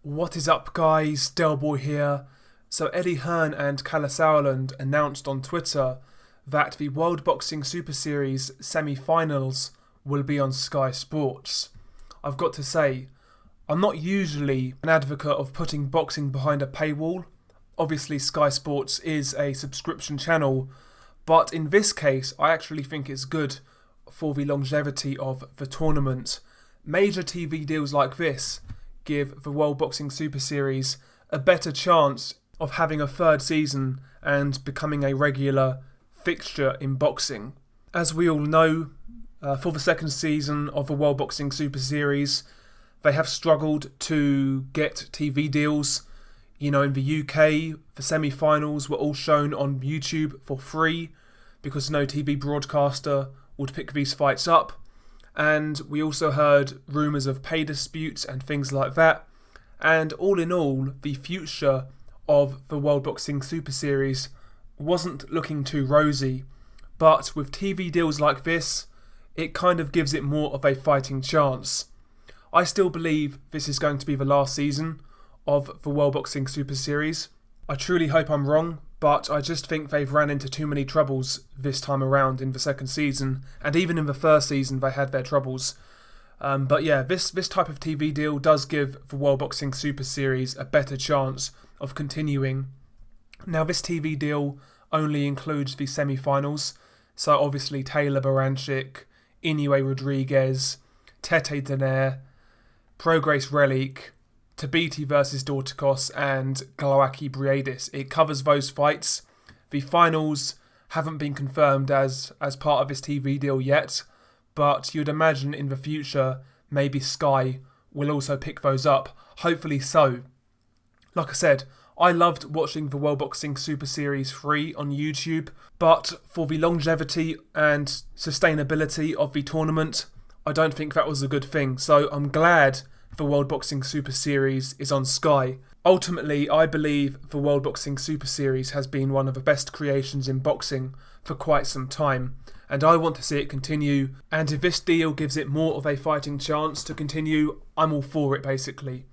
What is up, guys? Delboy here. So Eddie Hearn and Kalle Sauerland announced on Twitter that the World Boxing Super Series semi-finals will be on Sky Sports. I've got to say, I'm not usually an advocate of putting boxing behind a paywall. Obviously, Sky Sports is a subscription channel, but in this case, I actually think it's good for the longevity of the tournament. Major TV deals like this give the World Boxing Super Series a better chance of having a third season and becoming a regular fixture in boxing. As we all know, for the second season of the World Boxing Super Series, they have struggled to get TV deals. In the UK, the semi-finals were all shown on YouTube for free because no TV broadcaster would pick these fights up. And we also heard rumours of pay disputes and things like that. And all in all, the future of the World Boxing Super Series wasn't looking too rosy. But with TV deals like this, it kind of gives it more of a fighting chance. I still believe this is going to be the last season of the World Boxing Super Series. I truly hope I'm wrong, but I just think they've ran into too many troubles this time around in the second season, and even in the first season they had their troubles. But yeah, this type of TV deal does give the World Boxing Super Series a better chance of continuing. Now, this TV deal only includes the semi-finals, so obviously Taylor Baranchik, Inoue Rodriguez, Tete Denaire, Prograis Relic, Tabiti versus Dorticos and Glowacki Briedis. It covers those fights. The finals haven't been confirmed as part of this TV deal yet, but you'd imagine in the future maybe Sky will also pick those up. Hopefully so. Like I said, I loved watching the World Boxing Super Series free on YouTube, but for the longevity and sustainability of the tournament, I don't think that was a good thing. So I'm glad the World Boxing Super Series is on Sky. Ultimately, I believe the World Boxing Super Series has been one of the best creations in boxing for quite some time, and I want to see it continue. And if this deal gives it more of a fighting chance to continue, I'm all for it, basically.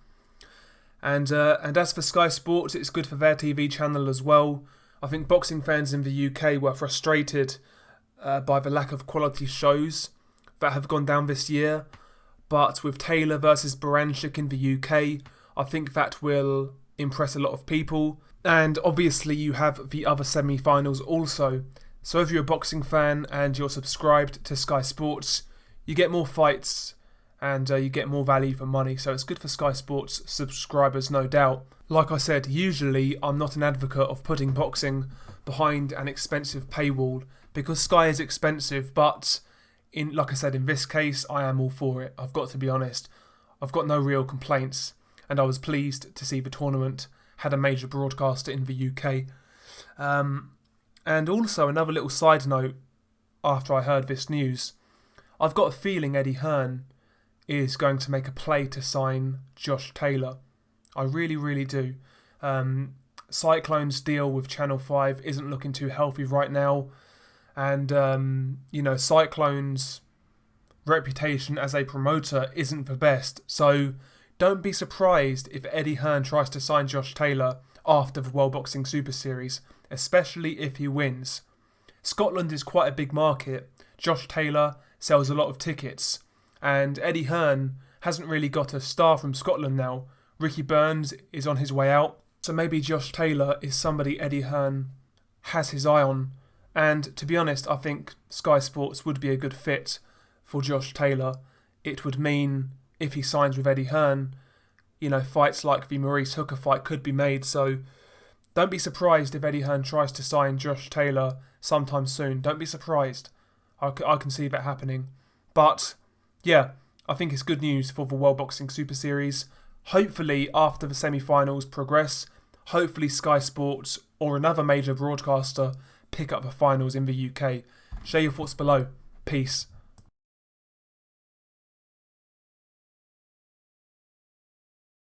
And as for Sky Sports, it's good for their TV channel as well. I think boxing fans in the UK were frustrated by the lack of quality shows that have gone down this year. But with Taylor versus Baranchik in the UK, I think that will impress a lot of people. And obviously you have the other semi-finals also. So if you're a boxing fan and you're subscribed to Sky Sports, you get more fights and you get more value for money. So it's good for Sky Sports subscribers, no doubt. Like I said, usually I'm not an advocate of putting boxing behind an expensive paywall because Sky is expensive, but like I said, in this case, I am all for it. I've got to be honest. I've got no real complaints, and I was pleased to see the tournament had a major broadcaster in the UK. And also, another little side note, after I heard this news, I've got a feeling Eddie Hearn is going to make a play to sign Josh Taylor. I really, really do. Cyclone's deal with Channel 5 isn't looking too healthy right now. And, Cyclone's reputation as a promoter isn't the best. So don't be surprised if Eddie Hearn tries to sign Josh Taylor after the World Boxing Super Series, especially if he wins. Scotland is quite a big market. Josh Taylor sells a lot of tickets. And Eddie Hearn hasn't really got a star from Scotland now. Ricky Burns is on his way out. So maybe Josh Taylor is somebody Eddie Hearn has his eye on. And to be honest, I think Sky Sports would be a good fit for Josh Taylor. It would mean, if he signs with Eddie Hearn, fights like the Maurice Hooker fight could be made. So don't be surprised if Eddie Hearn tries to sign Josh Taylor sometime soon. Don't be surprised. I can see that happening. But yeah, I think it's good news for the World Boxing Super Series. Hopefully, after the semi-finals progress, hopefully Sky Sports or another major broadcaster pick up the finals in the UK. Share your thoughts below. Peace.